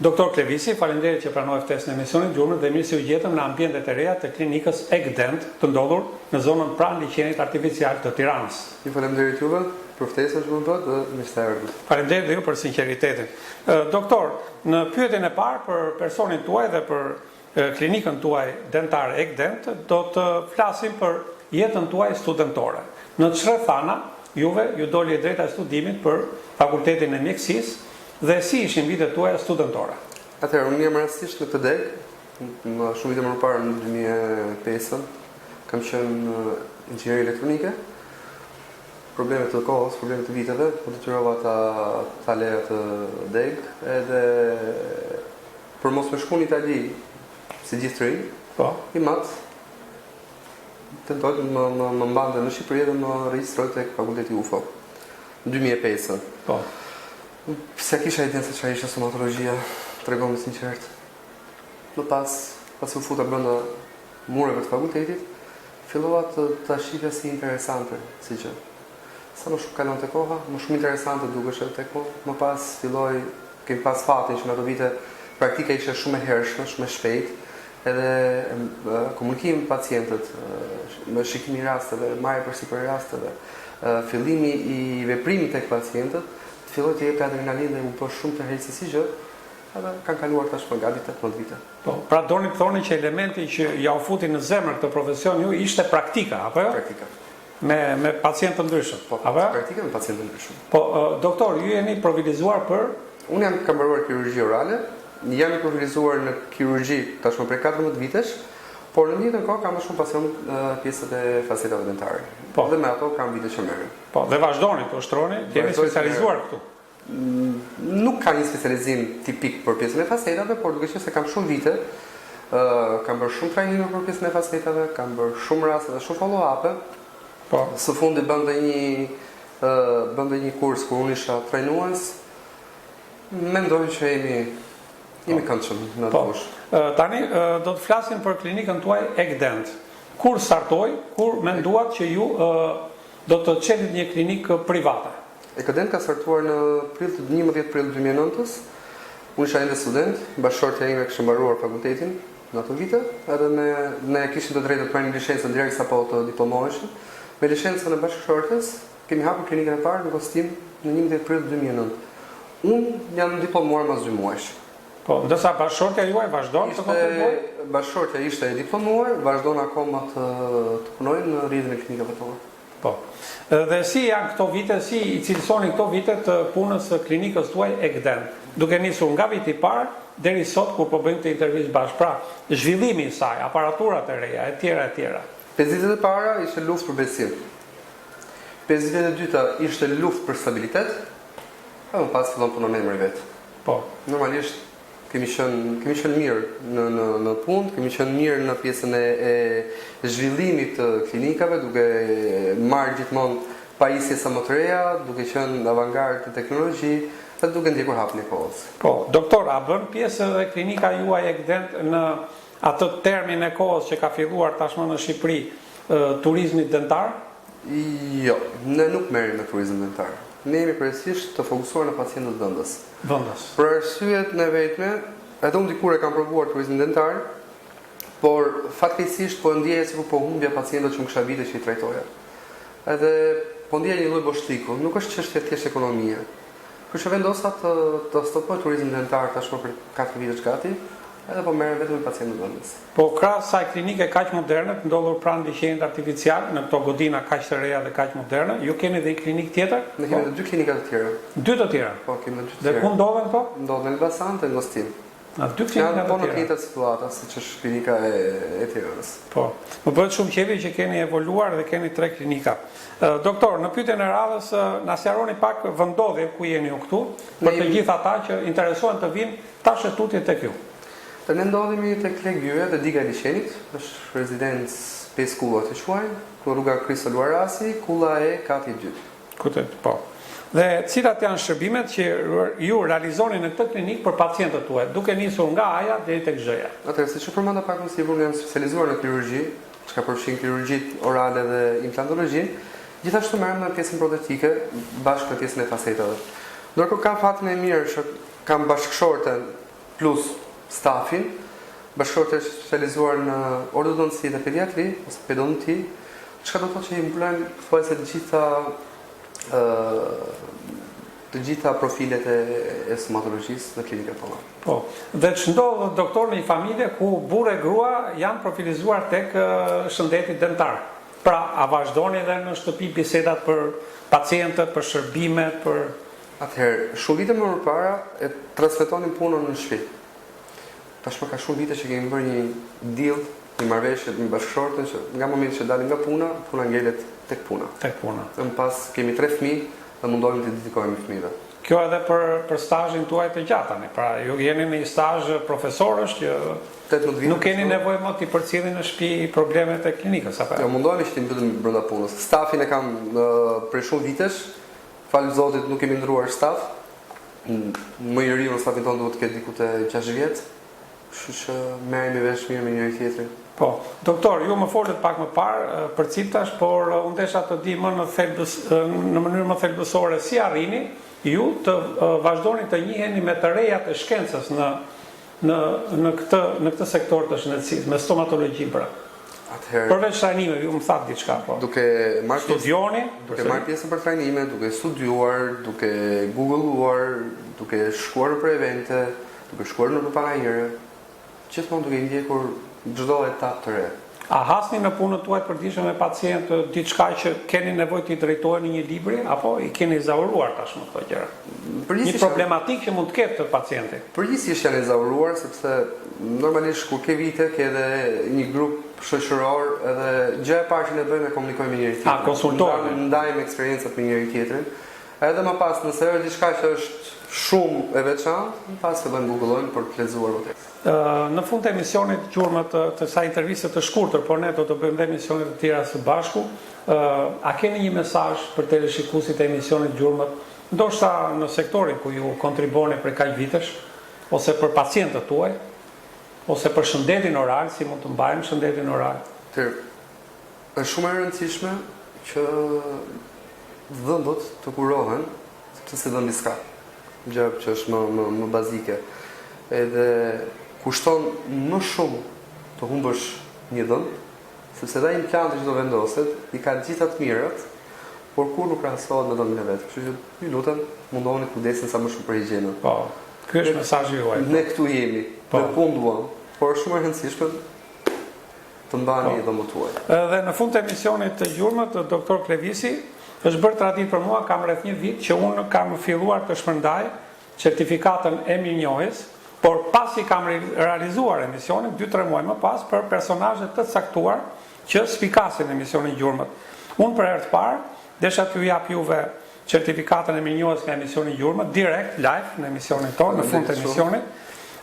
Doktor Klevisi, faleminderit që pranoi ftesën e emisionit Gjurmët dhe mirë se u gjetëm në ambientet e reja të klinikës EGDENT të ndodhur në zonën pranë liçenit artificial të Tiranës. Ju faleminderit juve për ftesën që më bët dhe mirë se erdhët. Faleminderit dhe ju për sinqeritetin. Doktor, në pyetjen e parë për personin tuaj dhe për klinikën tuaj dentare EGDENT, do të flasim për jetën tuaj studentore. Në Çrethana, juve ju doli e drejta e studimit për Fakultetin e Mjekësisë dhe si ishin vitet tuaja studentore? Atëherë, unë jam rastisht në këtë deg, shumë vite më parë në 2005, kam qenë inxhinier elektronike. Problemet të kohës, problemet të viteve, po detyrova ta leja të deg, edhe për mos me shku në Itali, si gjithë të rinj, i mat, tentoj të më mbante në Shqipëri dhe më regjistroj tek Fakulteti UFO, në 2005. Po. Se kisha idenë se çfarë ishte stomatologjia, tregom me sinqert. Më pas u futa brenda mureve të fakultetit, fillova ta shifja si interesante, si gjë. Sa më shumë kalonte koha, më shumë interesante dukeshte tek unë. Më pas kemi pas fatin që në ato vite praktika ishte shumë e hershme, shumë e shpejt, edhe komunikimi me pacientët, me shikimin e rasteve, marrja përsipër e rasteve, fillimi i veprimit tek pacientët, filloi të jep adrenalinë dhe u bë shumë të rrezikshme si gjë, edhe kanë kaluar tashmë gati 18 vite. Po, pra doni të thoni që elementi që ja u futi në zemër këtë profesion ju ishte praktika, apo jo? Praktika. Me pacientë të ndryshëm. Po, apo jo? praktika me pacientë të ndryshëm. Po, doktor, ju jeni provilizuar për? Unë kam mbaruar kirurgji orale, jam i provilizuar në kirurgji tashmë për 14 vitesh, por në njëjtën kohë kam më shumë pasion pjesët e facetave dentare. Po. Dhe me ato kam vite që merrem. Po, dhe vazhdoni të ushtroni, jeni specializuar këtu. Nuk ka një specializim tipik për pjesën e facetave, por duke qenë se kam shumë vite, kam bërë shumë trajnime për pjesën e facetave, kam bërë shumë raste dhe shumë follow-up-e. Po. Së fundi bënde një kurs kur unë isha trajnues. Mendoj që jemi këndshëm në atë fushë. Tani do të flasim për klinikën tuaj EGDENT. Kur startoi, kur menduat që ju do të çelit një klinikë private? Po, ndërsa bashkëshortja juaj vazhdon të kontribuojë? Bashkëshortja ishte e diplomuar, vazhdon akoma të punojë në rrjetin e klinikave tona. Po. Dhe si janë këto vite, si i cilësoni këto vite të punës së klinikës tuaj EGDENT, duke nisur nga viti i parë deri sot kur po bëjmë të intervistë bashkë, pra zhvillimi i saj, aparaturat e reja, etj. 5 vitet e para ishte luftë për besim. 5 vitet e dyta ishte luftë për stabilitet, e më pas fillon puna me emri vet. Po. Normalisht kemi qenë mirë në punë, kemi qenë mirë në pjesën e zhvillimit të klinikave, duke marrë gjithmonë pajisje sa më të reja, duke qenë avangard të teknologji, dhe duke ndjekur hapjen e kohës. Po, doktor, a bën pjesë edhe klinika juaj EGDENT në atë termin e kohës që ka filluar tashmë në Shqipëri, turizmit dentar? Jo, ne nuk merrem me turizëm dentar. Ne jemi përgjithsisht të fokusuar në pacientët vendas. Për arsyet në vetme, edhe unë dikur e kam provuar turizmin dentar, por fatkeqësisht po ndjeja sikur po humbja pacientët që më kisha vite që i trajtoja. Edhe po ndjeja një lloj boshliku, nuk është çështje thjesht ekonomie. Kështu që vendosa të stopoj turizmin dentar tashmë për 4 vite gati, edhe po merrem vetëm me pacientët vendas. Po krahas kësaj klinike kaq moderne, të ndodhur pranë liçenit artificial, në këto godina kaq të reja dhe kaq moderne, ju keni edhe një klinikë tjetër? Ne kemi edhe 2 klinika të tjera. 2 të tjera? Po, kemi 2 të tjera. Dhe ku ndodhen këto? Ndodhen në Elbasan dhe në Ngostin. 2 klinika të tjera. Në njëjta situata, siç është klinika e Tiranës. Po. Më bëhet shumë qefi që keni evoluar dhe keni 3 klinika. Doktor, në pyetjen e radhës na sqaroni pak vendodhje ku jeni ju këtu, për të gjithë ata që interesohen të vinë tash tutje tek ju. Ne ndodhemi tek Legjyre dhe diga e liçenit, është rezidencë 5 kulla të quajnë, ku rruga Kristol Luarasi, kulla e kati 2. Kuptoj, po. Dhe cilat janë shërbimet që ju realizoni në këtë klinikë për pacientët tuaj, duke nisur nga A-ja deri tek Z-ja? Atëherë, siç u përmenda pak më sipër, jam specializuar në kirurgji, që ka përfshin kirurgjinë orale dhe implantologjinë, gjithashtu merrem në pjesën protetike bashkë me pjesën e facetave. Ndërkohë kam fatin e mirë që kam bashkëshorten plus stafin, bashkëshorët e specializuar në ortodonci dhe pediatri, ose pedodonti, çka do të thotë që i mbulojnë thuajse të gjitha profilet e stomatologjisë në klinikën tonë. Po, dhe ç'ndodh doktor në një familje ku burrë e grua janë profilizuar tek shëndeti dentar. Pra, a vazhdoni edhe në shtëpi bisedat për pacientët, për shërbimet, për... Atëherë, shumë vite më përpara e transmetonin punën në shtëpi. Tashmë ka shumë vite që kemi bërë një deal, një marrëveshje me bashkëshortën që nga momenti që dalim nga puna ngelet tek puna. Tek puna. Më pas kemi 3 fëmijë dhe mundohemi të dedikohemi fëmijëve. Kjo edhe për stazhin tuaj të gjatë tani. Pra, ju jeni në një stazh profesorësh që 18 vite. nuk keni nevojë më të përcjellni në shtëpi problemet e klinikës apo? Jo, mundohemi që të mbyllim brenda punës. Stafin e kam për shumë vitesh. Falë Zotit nuk kemi ndruar staf. Më i riu në stafin tonë duhet të ketë diku te 6 vjet. Kështu që merremi vesh mirë me njëri tjetrin. Po, doktor, ju më folët pak më parë për ciptash, por unë desha të di më në mënyrë më thelbësore si arrini ju të vazhdoni të njiheni me të rejat e shkencës në këtë sektor të shëndetësisë, me stomatologji pra. Atëherë, përveç trajnimeve, ju më thatë diçka, po. Duke marrë pjesën për trajnime, duke studiuar, duke googluar, duke shkuar në evente, duke shkuar në përpagajere, gjithmonë duke ndjekur çdo etap të re. A hasni në punën tuaj të përditshme me pacientë diçka që keni nevojë të i drejtoheni një libri apo i keni zauruar tashmë këto gjëra? Një problematikë që mund të ketë pacienti. Përgjithsisht janë zauruar sepse normalisht kur ke vite ke edhe një grup shoqëror, edhe gjë e parë që ne bëjmë e komunikojmë me njëri tjetrin. Konsultojmë. Ndajmë eksperiencat me njëri tjetrin. Edhe më pas nëse është diçka që është shumë e veçantë, më pas fillojmë googlojmë për të lexuar më tepër. Në fund të emisionit gjurmët të kësaj interviste të shkurtër, por ne do të bëjmë dhe emisionet të tjera së bashku, a keni një mesazh për teleshikuesit e emisionit gjurmët, ndoshta në sektorin ku ju kontribuoni për kaq vitesh, ose për pacientët tuaj, ose për shëndetin oral, si mund të mbajmë shëndetin oral? Është shumë e rëndësishme që dhëmbët të kurohen, sepse si dhëmbi s'ka, gjë që është më bazike. Edhe kushton më shumë të humbësh një dhëmb, sepse dhe implanti që do vendoset i ka gjitha të mirët, por kur nuk krahasohet me dhëmbin e vet. Kështu që ju lutem, mundohuni të kujdesin sa më shumë për higjienën. Po, ky është mesazhi juaj. Ne këtu jemi, ne punë duam, por është shumë e rëndësishme të mbani dhëmbët tuaj. Dhe në fund të emisionit të gjurmët, doktor Klevisi, është bërë traditë për mua, kam rreth një vit që unë kam filluar të shpërndaj certifikatën e mirënjohjes, por pasi kam realizuar emisionin 2-3 muaj më pas për personazhe të caktuar që spikasin emisionin gjurmët. Unë për herë të parë desha t'ju jap juve certifikatën e mirënjohjes nga emisioni gjurmët direkt live në emisionin tonë, në fund të emisionit,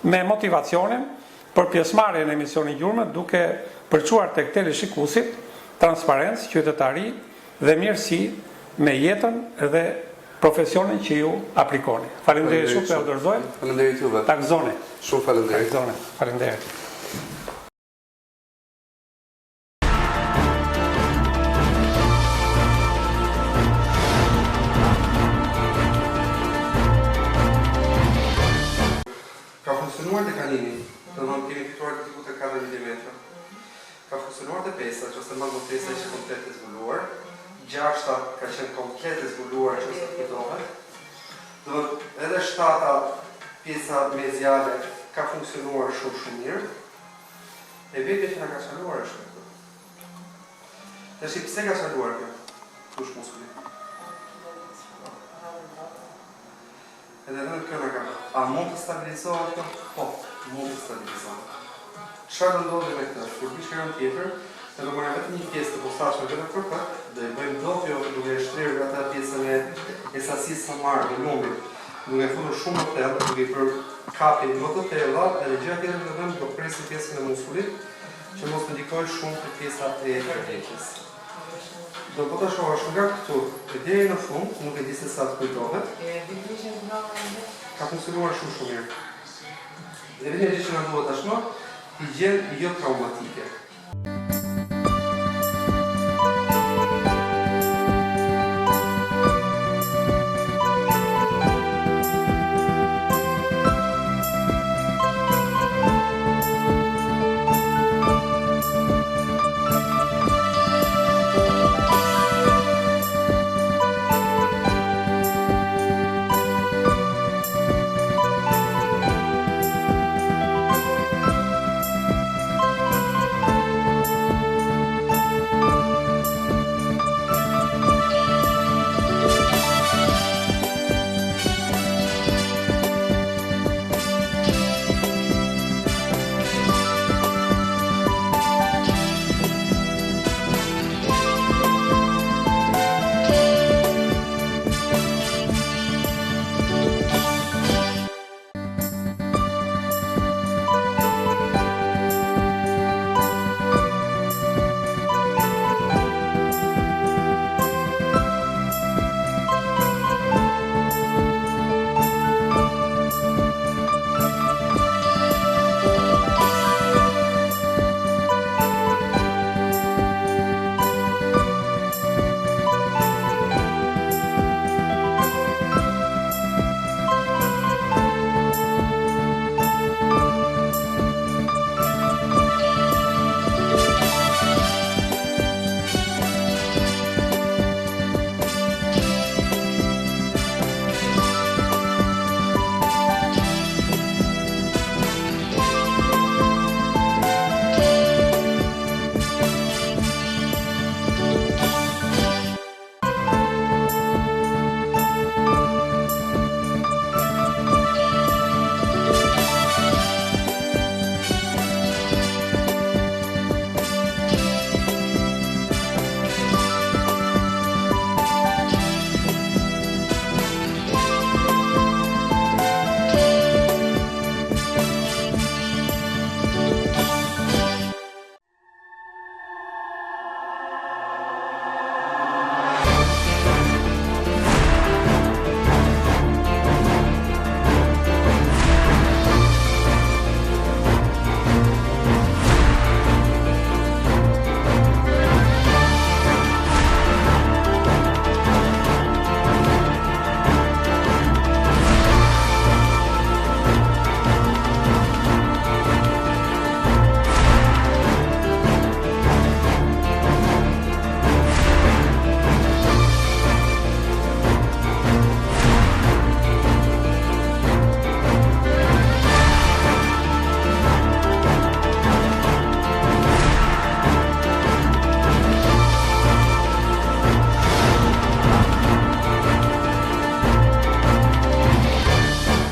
me motivacionin për pjesëmarrjen në emisionin gjurmët, duke përçuar tek teleshikuesit transparencë, qytetari dhe mirësi me jetën dhe profesionin që ju aplikoni. Faleminderit shumë për udhëzoj. Faleminderit juve. Takzoni. Shumë faleminderit. Takzoni. Faleminderit. Ka funksionuar dekanimi, domethënë kemi fituar diku te 4 mm. Ka funksionuar te pesa, që ose më pesa ishte komplet e zbuluar. Gjashta ka qenë komplet e zbuluar që ose fitohet. Domethënë edhe shtata, pjesa meziale ka funksionuar shumë mirë. E vetë që na ka shaluar është këtu. Tash pse ka shaluar kjo? Kush muskuli? Edhe në kjo na ka. A mund të stabilizohet kjo? Po, mund të stabilizohet. Çfarë ndodhi me këtë? Kur bishë rën tjetër, ne do marrim vetëm një pjesë të posaçme vetëm për këtë, do e bëjmë dopjo duke e shtrirë atë pjesën e sasisë së marrë të lumit, duke futur shumë më thellë, duke i bërë kapje më të thella, edhe gjëja tjetër që do bëjmë do presim pjesën e muskulit, që mos të ndikojë shumë te pjesa e tërheqjes. Do po ta shohësh nga këtu deri në fund, nuk e di se sa të kujtohet. Ka funksionuar shumë mirë. Dhe një gjë që na duhet tashmë, higjenë jo traumatike.